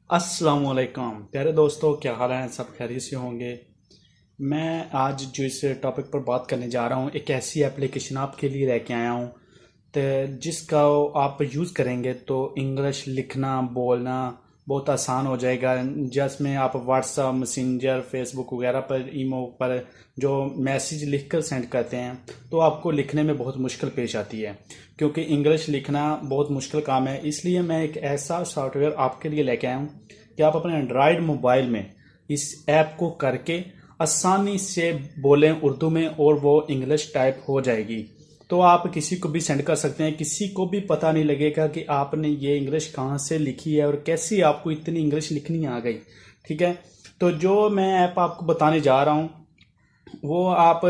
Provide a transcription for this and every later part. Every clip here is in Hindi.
अस्सलामुअलैकुम प्यारे दोस्तों, क्या हाल है? सब खैरियत से होंगे। मैं आज जो इस टॉपिक पर बात करने जा रहा हूँ, एक ऐसी एप्लीकेशन आपके लिए लेके आया हूँ तो जिसका आप यूज़ करेंगे तो इंग्लिश लिखना बोलना बहुत आसान हो जाएगा। जिसमें आप व्हाट्सअप मैसेंजर फेसबुक वगैरह पर ईमो पर जो मैसेज लिखकर सेंड करते हैं तो आपको लिखने में बहुत मुश्किल पेश आती है, क्योंकि इंग्लिश लिखना बहुत मुश्किल काम है। इसलिए मैं एक ऐसा सॉफ्टवेयर आपके लिए लेके आया हूँ कि आप अपने एंड्रॉयड मोबाइल में इस ऐप को करके आसानी से बोलें उर्दू में और वो इंग्लिश टाइप हो जाएगी। तो आप किसी को भी सेंड कर सकते हैं, किसी को भी पता नहीं लगेगा कि आपने ये इंग्लिश कहाँ से लिखी है और कैसी आपको इतनी इंग्लिश लिखनी आ गई। ठीक है, तो जो मैं ऐप आपको बताने जा रहा हूँ वो आप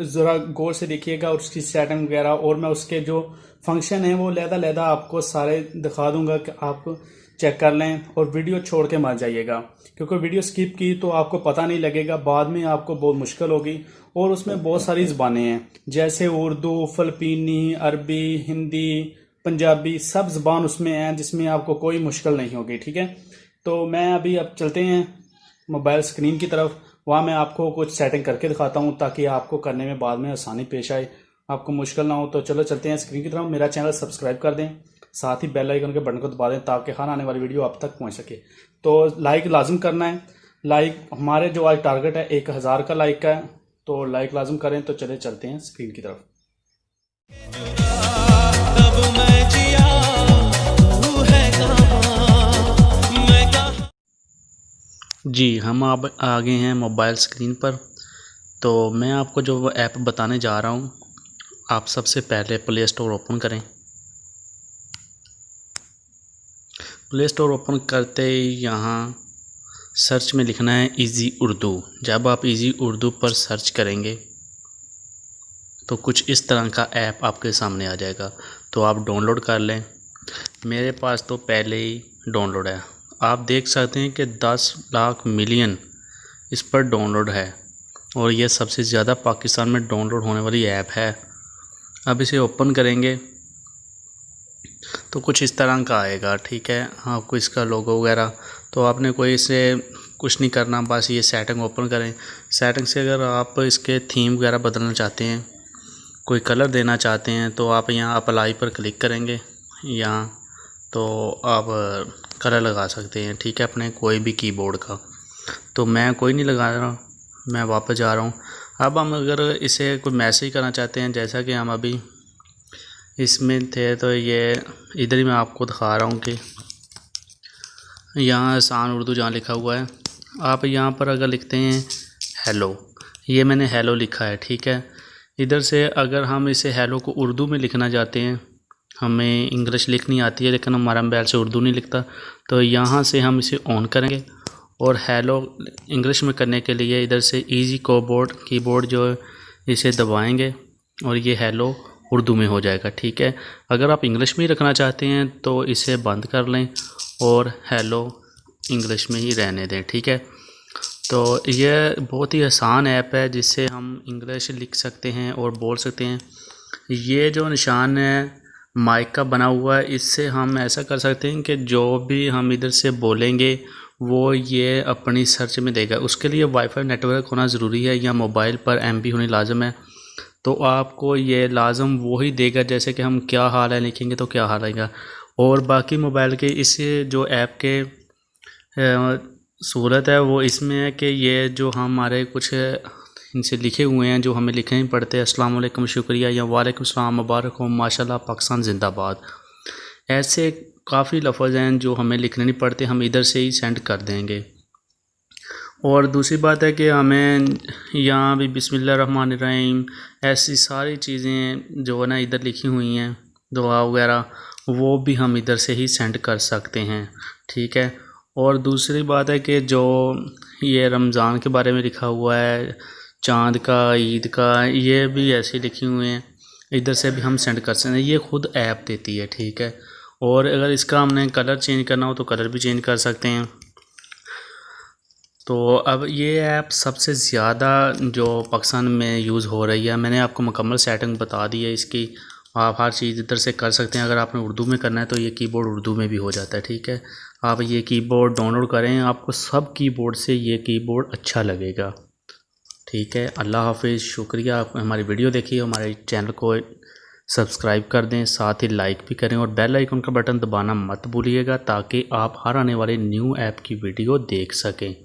ज़रा गौर से देखिएगा और उसकी सेटिंग वगैरह, और मैं उसके जो फंक्शन है वो लहदा आपको सारे दिखा दूंगा कि आप चेक कर लें और वीडियो छोड़ के मत जाइएगा, क्योंकि वीडियो स्किप की तो आपको पता नहीं लगेगा, बाद में आपको बहुत मुश्किल होगी। और उसमें बहुत सारी ज़बानें हैं, जैसे उर्दू, फ़िलिपीनी, अरबी, हिंदी, पंजाबी, सब ज़बान उसमें हैं जिसमें आपको कोई मुश्किल नहीं होगी। ठीक है, तो मैं अभी अब चलते हैं मोबाइल स्क्रीन की तरफ। वहाँ मैं आपको कुछ सेटिंग करके दिखाता हूँ ताकि आपको करने में बाद में आसानी पेश आए, आपको मुश्किल ना हो। तो चलो चलते हैं स्क्रीन की तरफ। मेरा चैनल सब्सक्राइब कर दें, साथ ही बेल आइकन के बटन को दबा दें ताकि हर आने वाली वीडियो आप तक पहुँच सके। तो लाइक लाजम करना है। लाइक हमारे जो आज टारगेट है 1000 का लाइक का है, तो लाइक लाजम करें। तो चले चलते हैं स्क्रीन की तरफ। जी, हम अब आ गए हैं मोबाइल स्क्रीन पर। तो मैं आपको जो ऐप बताने जा रहा हूँ, आप सबसे पहले प्ले स्टोर ओपन करें। प्ले स्टोर ओपन करते ही यहाँ सर्च में लिखना है इजी उर्दू। जब आप इजी उर्दू पर सर्च करेंगे तो कुछ इस तरह का ऐप आपके सामने आ जाएगा, तो आप डाउनलोड कर लें। मेरे पास तो पहले ही डाउनलोड है। आप देख सकते हैं कि 10 लाख मिलियन इस पर डाउनलोड है और यह सबसे ज़्यादा पाकिस्तान में डाउनलोड होने वाली ऐप है। अब इसे ओपन करेंगे तो कुछ इस तरह का आएगा। ठीक है, आपको इसका लोगो वगैरह, तो आपने कोई इसे कुछ नहीं करना, बस ये सेटिंग ओपन करें। सेटिंग से अगर आप इसके थीम वगैरह बदलना चाहते हैं, कोई कलर देना चाहते हैं, तो आप यहाँ अप्लाई पर क्लिक करेंगे। यहाँ तो आप कलर लगा सकते हैं, ठीक है, अपने कोई भी कीबोर्ड का। तो मैं कोई नहीं लगा रहा, मैं वापस जा रहा हूँ। अब हम अगर इसे कोई मैसेज करना चाहते हैं, जैसा कि हम अभी इसमें थे, तो ये इधर ही मैं आपको दिखा रहा हूँ कि यहाँ आसान उर्दू जहाँ लिखा हुआ है, आप यहाँ पर अगर लिखते हैं हेलो, ये मैंने हेलो लिखा है। ठीक है, इधर से अगर हम इसे हेलो को उर्दू में लिखना चाहते हैं, हमें इंग्लिश लिखनी आती है लेकिन हमारा मोबाइल से उर्दू नहीं लिखता, तो यहाँ से हम इसे ऑन करेंगे और हेलो इंग्लिश में करने के लिए इधर से इजी कीबोर्ड जो इसे दबाएंगे और ये हेलो उर्दू में हो जाएगा। ठीक है, अगर आप इंग्लिश में ही रखना चाहते हैं तो इसे बंद कर लें और हेलो इंग्लिश में ही रहने दें। ठीक है, तो यह बहुत ही आसान ऐप है जिससे हम इंग्लिश लिख सकते हैं और बोल सकते हैं। ये जो निशान है माइक का बना हुआ है, इससे हम ऐसा कर सकते हैं कि जो भी हम इधर से बोलेंगे वो ये अपनी सर्च में देगा। उसके लिए वाईफाई नेटवर्क होना ज़रूरी है या मोबाइल पर एमबी होनी लाजम है, तो आपको ये लाजम वही देगा। जैसे कि हम क्या हाल है लिखेंगे तो क्या हाल आएगा। और बाकी मोबाइल के इस जो ऐप के सूरत है वो इसमें है कि ये जो हमारे कुछ इनसे लिखे हुए हैं जो हमें लिखने ही पड़ते हैं, अस्सलाम वालेकुम, शुक्रिया, या वालेकुम सलाम, मुबारक हो, माशाल्लाह, पाकिस्तान जिंदाबाद, ऐसे काफ़ी लफ्ज़ हैं जो हमें लिखने नहीं पड़ते, हम इधर से ही सेंड कर देंगे। और दूसरी बात है कि हमें यहाँ भी बिस्मिल्लाहिर्रहमानिर्रहीम ऐसी सारी चीज़ें जो है ना इधर लिखी हुई हैं, दुआ वगैरह, वो भी हम इधर से ही सेंड कर सकते हैं। ठीक है, और दूसरी बात है कि जो ये रमज़ान के बारे में लिखा हुआ है, चाँद का, ईद का, ये भी ऐसे लिखी हुए हैं, इधर से भी हम सेंड कर सकते हैं। ये खुद ऐप देती है। ठीक है, और अगर इसका हमने कलर चेंज करना हो तो कलर भी चेंज कर सकते हैं। तो अब ये ऐप सबसे ज़्यादा जो पाकिस्तान में यूज़ हो रही है, मैंने आपको मुकम्मल सेटिंग बता दी है इसकी, आप हर चीज़ इधर से कर सकते हैं। अगर आपने उर्दू में करना है तो ये कीबोर्ड उर्दू में भी हो जाता है। ठीक है, आप ये कीबोर्ड डाउनलोड करें, आपको सब कीबोर्ड से ये कीबोर्ड अच्छा लगेगा। ठीक है, अल्लाह हाफिज़। शुक्रिया, आप हमारी वीडियो देखिए, हमारे चैनल को सब्सक्राइब कर दें, साथ ही लाइक भी करें और बेल आइकन का बटन दबाना मत भूलिएगा ताकि आप हर आने वाले न्यू ऐप की वीडियो देख सकें।